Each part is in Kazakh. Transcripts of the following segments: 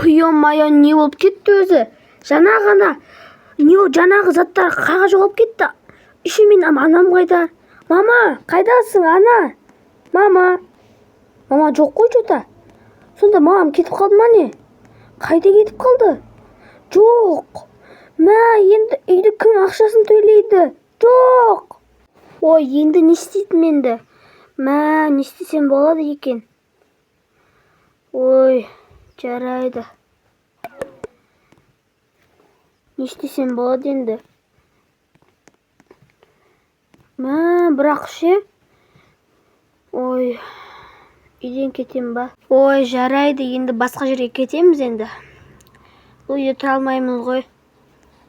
Ё-моё, не болып кетті өзі? Жаңағы заттар қаға жоғалып кетті? Еще мен анам қайда? Мама, қайдасың, ана? Мама жоқ қой что-то. Сонда мамам кетіп қалды ма не? Қайда кетіп қалды? Жоқ. Енді үйді кім ақшасын төлейді? Жоқ. Ой, енді не істейтін енді? Не істесем болады екен? Ой, жарайды. Не істесем болады енді? Бірақ ше? Ой, үйден кетем ба? Ой, жарайды, енді басқа жерге кетеміз енді. Үйде тұра алмаймыз ғой.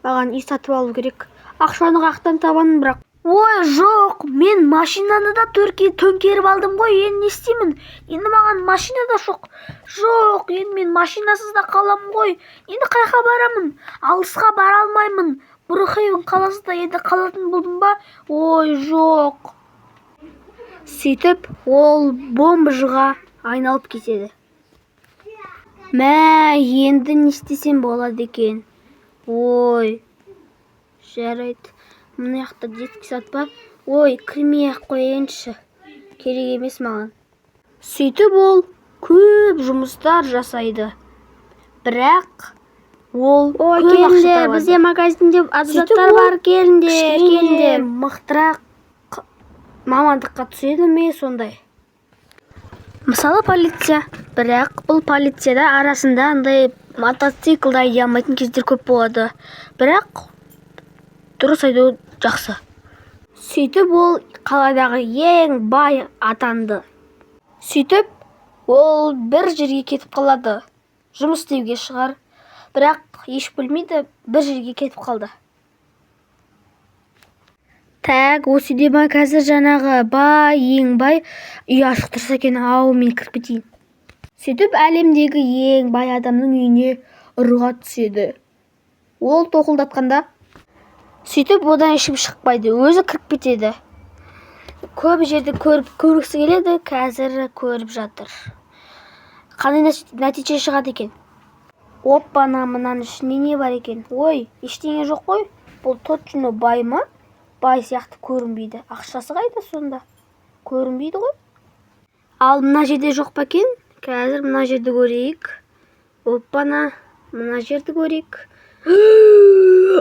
Маған үй сатып алу керек. Ақшаны қақтан табамын бірақ. Ой, жоқ, мен машинаны да төңкеріп алдым ғой. Енді не істеймін? Енді маған машина да жоқ. Жоқ, енді мен машинасыз да қаламын ғой. Енді қайда барамын? Алысқа бара алмаймын. Брухейвен қаласында енді қалатын болдым ба? Ой, жоқ. Сөйтіп, ол бомбыжыға айналып кетеді. Енді не істесем болады екен? Ой, жарайды. Мына жақта детский сад бар. Ой, кірмей-ақ қояйыншы. Керек емес маған. Сөйтіп ол көп жұмыстар жасайды. Бірақ ол келіңдер, бізде магазинде заттар бар, келіңдер. Мықтырақ мамандыққа түседі ме сондай? Мысалы полиция. Бірақ бұл полицияда арасында андай мотоциклді айдай алмайтын кездер көп болады. Бірақ дұрыс айдау жақсы. Сөйтіп ол қаладағы ең бай атанды. Сөйтіп ол бір жерге кетіп қалады. Жұмыс істеуге шығар. Бірақ еш білмейді, бір жерге кетіп қалды. Осы үйде ма қазір жаңағы ең бай үй ашық тұрса екен, мен кіріп кетейін. Сөйтіп әлемдегі ең бай адамның үйіне ұрыға түседі. Ол тоқылдатқанда сөйтіп одан ешкім шықпайды, өзі кіріп кетеді. Көп жерді көргісі келеді, қазір көріп жатыр. Қандай нәтиже шығады екен? Оппана, мынаның ішінде не бар екен? Ой, ештеңе жоқ қой. Бұл точно бай ма? Бай сияқты көрінбейді. Ақшасы қайда сонда? Көрінбейді ғой. Ал мына жерде жоқ па екен? Қазір мына жерді көрейік. Оппана, мына жерді көрейік.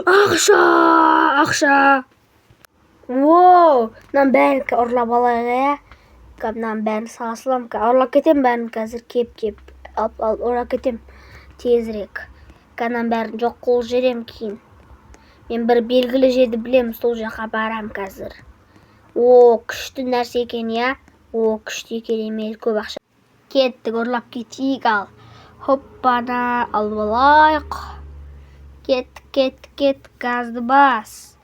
Ақша! Воу, мынаны бәрін ұрлап алайық, иә? Мынаны бәрін сала салам. Ұрлап кетем бәрін қазір, кеп. Ұрлап кетем. Тезірек. Мынаны бәрін жоқ қылып жіберем кейін. Мен бір белгілі жерді білем, сол жаққа барам қазір. Күшті нәрсе екен, иә? Күшті екен емес, көп ақша. Кеттік, ұрлап кетейік ал. Хоппана, алып алайық. Кеттік, газды бас.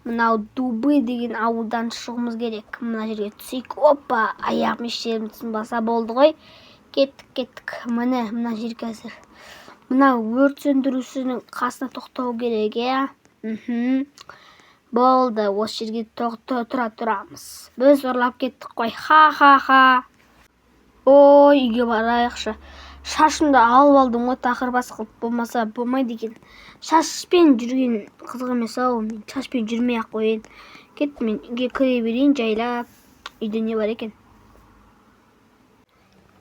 Мынау Дубы деген ауылдан шығымыз керек. Мына жерге түсейік. Оппа, аяғым ештерім түсінбаса болды ғой. Кеттік. Мына жер қазір. Мынау өрт сөндірушінің қасына тоқтау керек, иә? Болды, осы жерге тұрамыз. Біз ұрлап кеттік қой. Ха. Ой, үйге барайықшы. Шашымды алып алдым ғой, тақырбас қылып, болмаса болмайды екен. Шашпен жүрген қызық емес ау, мен шашпен жүрмей-ақ қояйын. Кет, мен үйге кіре берейін жайлап. Үйде не бар екен?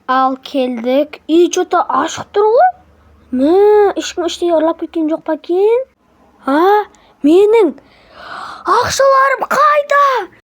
Ал келдік. Үй что-то ашық тұр ғой? Ешкім іштей ұрлап кеткен жоқ па екен? Менің ақшаларым қайда?